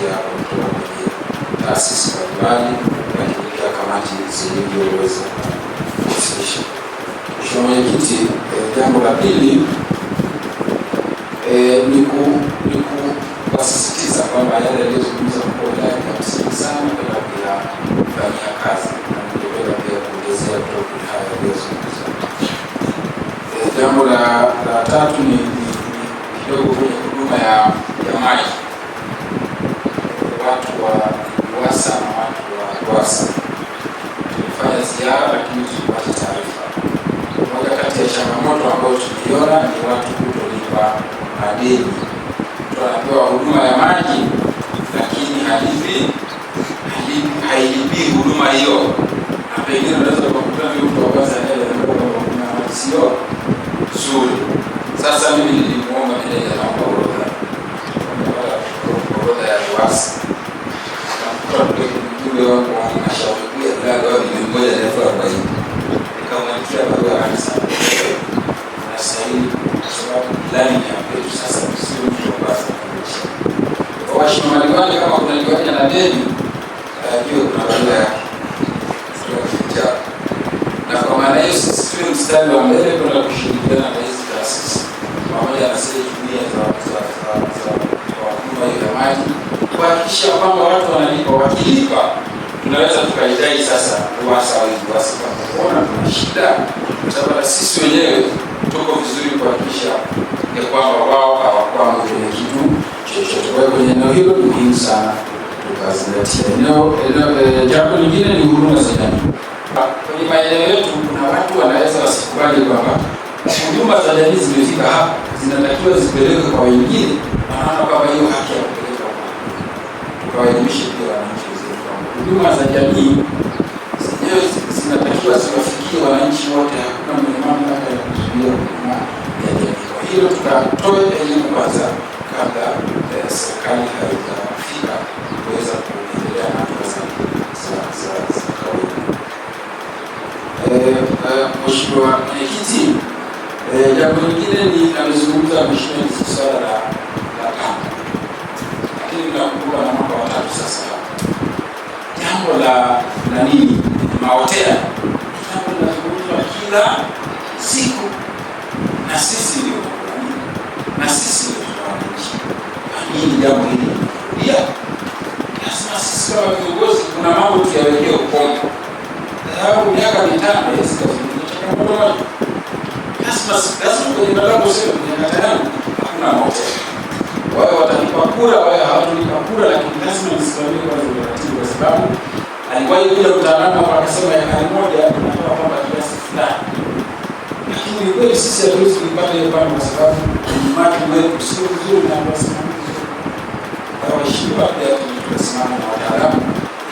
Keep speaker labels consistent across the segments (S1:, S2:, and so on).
S1: kusikia hapa kutoka kwenye taasisi mbalimbali, lakini pia kamati zilizoweza kuwasilisha. Mheshimiwa Mwenyekiti, jambo la pili ni kuwasisitiza kwamba yale yaliyozungumza mkuu wa wilaya ni msingi sana kwenda kuyafanyia kazi, na ningependa pia kuongezea kutoka kwenye haya yaliyozungumza. Jambo la tatu ni kidogo kwenye huduma ya maji. Watu wa RUWASA na watu wa RUWASA tulifanya ziara, lakini tulipata taarifa. Moja kati ya changamoto ambayo tuliona ni watu kutolipa madeni. Mtu anapewa huduma ya maji lakini hailipi huduma hiyo, na pengine unaweza kukuta mtu wa kwanza kuna maji sio nzuri. Sasa mimi nilimuomba meneja na orodha ya RUWASA ule wako wanashaurikia mlaga wa $1,40,000 nikamwandikia barua kabisa unastahili, kwa sababu plani ya kwetu sasa sio mtu wa kwanza kuonyesha. Kwa waheshimiwa madiwani, kama kuna diwani na deni ajue kuna barua yake sio. Na kwa maana hiyo sisi tuwe mstari wa mbele kwenda kushirikiana na hizi taasisi pamoja na zile jumuiya za huduma ya maji kuhakikisha kwamba watu wanalipa. Wakilipa tunaweza tukaidai sasa RUWASA au RUWASA kama kuona kuna shida, kwa sababu sisi wenyewe tuko vizuri kuhakikisha ya kwamba wao hawakwama kwenye kitu chochote. Kwa hiyo kwenye eneo hilo ni muhimu sana tukazingatia. Jambo lingine ni huduma za jamii. Kwenye maeneo yetu kuna watu wanaweza wasikubali kwamba huduma za jamii zimefika hapa, zinatakiwa zipelekwe kwa wengine, maana kwamba hiyo haki ya kupeleka tukawaelimishe pia wananchi wetu kwamba huduma za jamii zenyewe zinatakiwa ziwafikie wananchi wote, hakuna mwenye mamlaka ya kuzuia huduma ya jamii. Kwa hiyo tukatoe elimu kwanza kabla serikali haijafika kuweza kuendelea na hatua za kawaida. Mheshimiwa Mwenyekiti, jambo lingine ni amezungumza mheshimiwa swala la pamba, lakini nakumbuka na mwaka wa 3 sasa hapa. Jambo la nini mahotea, jambo linazungumzwa kila siku, na sisi ndio wananchi. Hili jambo hili pia lazima sisi kama viongozi kuna mambo tuyawekee ukomo. Sababu miaka 5 changamoto lazima kwenye malango sio kwenye kata yangu hakuna mahotea. Wao watalipa kura, wao hawatalipa kura, lakini lazima nisimamie kwa utaratibu, kwa sababu aliwahi kuja mtaalamu akasema ekari moja tunatoa kwamba kiasi fulani, lakini ni kweli sisi hatuwezi kupata hiyo pale kwa sababu maji wetu sio vizuri na wasimamizi kwa waheshimiwa pia tunasimama na wataalamu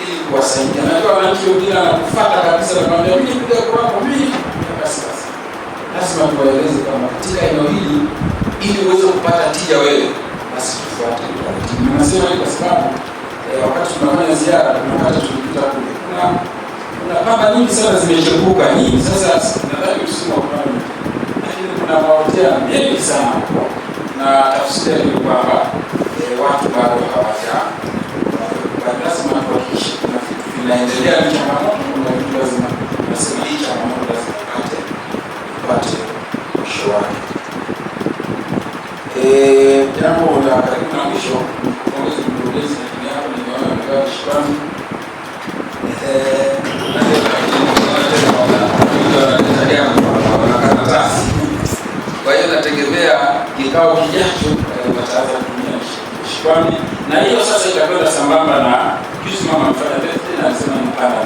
S1: ili kuwasaidia. Najua wananchi wengine wanakufuata kabisa na kwambia mimi ndio kwa mimi sasa lazima tuwaeleze kwamba katika eneo hili ili uweze kupata tija wewe basi tufuate utaratibu. Nimesema hivi kwa sababu wakati tunafanya ziara tunapata tulipita kule kuna pamba nyingi sana zimechepuka nyingi. Sasa nadhani tuseme kwa nini, lakini kuna mahotea mengi sana na tafsiri ni kwamba watu bado lazima tuhakikishe kuna vitu vinaendelea. Ni changamoto, kuna vitu lazima nasema hii changamoto lazima ipate mwisho wake. Jambo la karibu na mwisho, kuongeza mkurugenzi na timu yako, nimeona mgawa shukrani. Kwa hiyo nategemea kikao kijacho wataanza kutumia shukrani, na hiyo sasa itakwenda sambamba na juzi mama mfanya birthday na alisema ni mpana.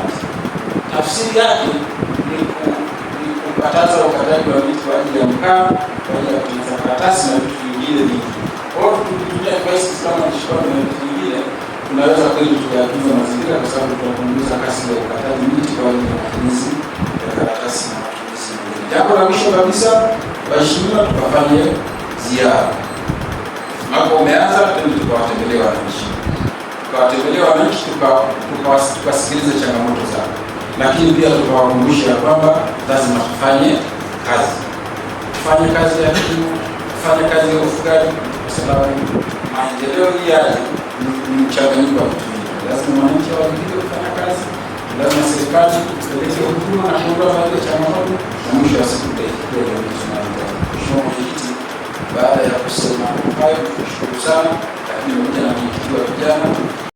S1: Tafsiri yake ni kukataza ukataji wa miti kwa ajili ya mkaa, kwa ajili ya kutengeneza karatasi na vitu vingine vingi. Kwa hiyo tukitumia devices kama shukrani na vitu vingine tunaweza kweli tukatunza mazingira, kwa sababu tunapunguza kasi ya ukataji miti kwa ajili ya matumizi ya karatasi na matumizi mengine. Jambo la mwisho kabisa, waheshimiwa, tukafanye ziara. Mwaka umeanza, tukawatembelea wananchi, tukasikiliza changamoto zao, lakini pia tukawakumbusha kwamba lazima tufanye kazi ya kilimo, tufanye kazi ya ufugaji, kwa sababu maendeleo haya ni mchanganyiko wa vitu vingi. Lazima wananchi wawajibike kufanya kazi, lazima serikali ipeleke huduma na kuondoa baadhi ya changamoto, na mwisho wa siku tunaendelea. Mheshimiwa Mwenyekiti, baada ya kusema hayo, tunashukuru sana.